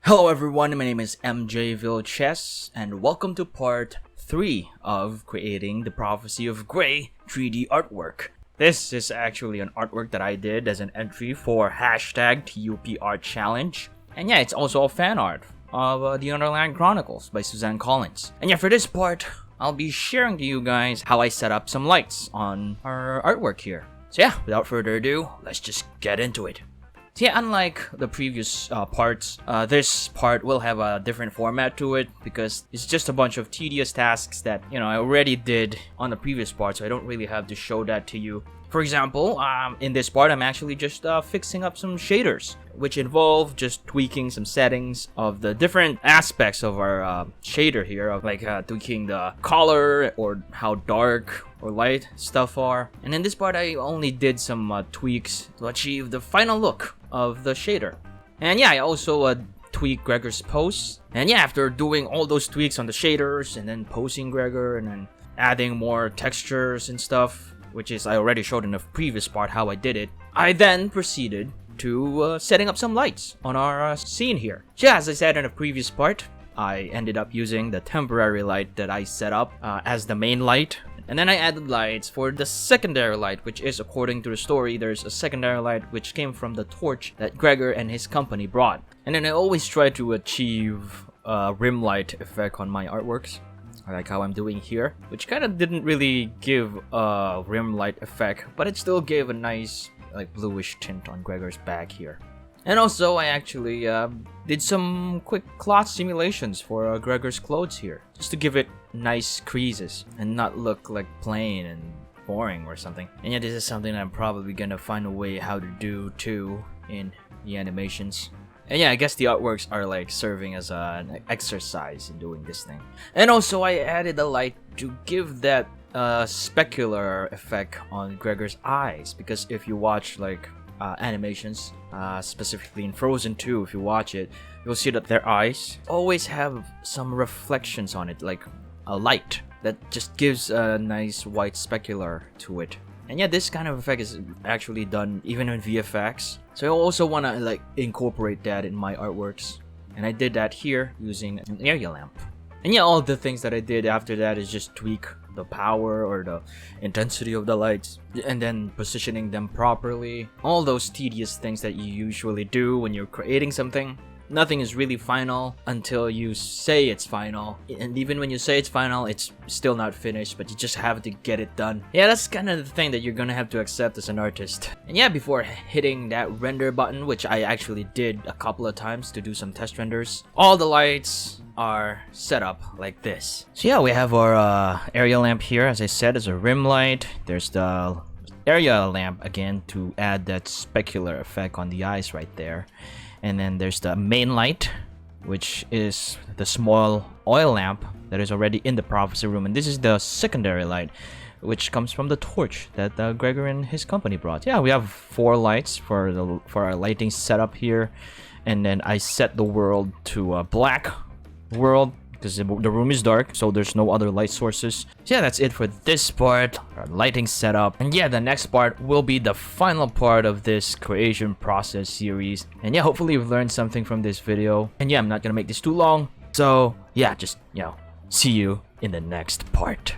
Hello everyone, my name is MJ Vilches, and welcome to part 3 of creating the Prophecy of Grey 3D artwork. This is actually an artwork that I did as an entry for hashtag TUP Challenge. And yeah, it's also a fan art of the Underland Chronicles by Suzanne Collins. And yeah, for this part, I'll be sharing to you guys how I set up some lights on our artwork here. So yeah, without further ado, let's just get into it. So yeah, unlike the previous parts, this part will have a different format to it because it's just a bunch of tedious tasks that, I already did on the previous part, so I don't really have to show that to you. For example, in this part, I'm actually just fixing up some shaders, which involve just tweaking some settings of the different aspects of our shader here, like tweaking the color or how dark or light stuff are. And in this part, I only did some tweaks to achieve the final look of the shader. And yeah, I also tweaked Gregor's pose. And yeah, after doing all those tweaks on the shaders and then posing Gregor and then adding more textures and stuff, which is I already showed in the previous part how I did it, I then proceeded to setting up some lights on our scene here. So yeah, as I said in the previous part, I ended up using the temporary light that I set up as the main light. And then I added lights for the secondary light, which is, according to the story, there's a secondary light which came from the torch that Gregor and his company brought. And then I always try to achieve a rim light effect on my artworks, like how I'm doing here, which kind of didn't really give a rim light effect, but it still gave a nice like bluish tint on Gregor's back here. And also I actually did some quick cloth simulations for Gregor's clothes here, just to give it nice creases and not look like plain and boring or something. And yeah, this is something I'm probably gonna find a way how to do too in the animations. And yeah, I guess the artworks are like serving as an exercise in doing this thing. And also I added a light to give that specular effect on Gregor's eyes, because if you watch like animations, specifically in Frozen 2, if you watch it, you'll see that their eyes always have some reflections on it, like a light that just gives a nice white specular to it. And yeah, this kind of effect is actually done even in VFX, so I also want to like incorporate that in my artworks, and I did that here using an area lamp. And yeah, all the things that I did after that is just tweak the power or the intensity of the lights and then positioning them properly. All those tedious things that you usually do when you're creating something. Nothing is really final until you say it's final, and even when you say it's final, it's still not finished, but you just have to get it done. Yeah, that's kind of the thing that you're gonna have to accept as an artist. And yeah, before hitting that render button, which I actually did a couple of times to do some test renders, all the lights are set up like this. So yeah, we have our area lamp here, as I said, as a rim light. There's the area lamp again to add that specular effect on the eyes right there. And then there's the main light, which is the small oil lamp that is already in the prophecy room. And this is the secondary light, which comes from the torch that Gregor and his company brought. Yeah, we have 4 lights for our lighting setup here. And then I set the world to a black world because the room is dark, so there's no other light sources. So yeah, that's it for this part, our lighting setup. And yeah, the next part will be the final part of this creation process series. And yeah, hopefully you've learned something from this video. And yeah, I'm not gonna make this too long, so yeah, just see you in the next part.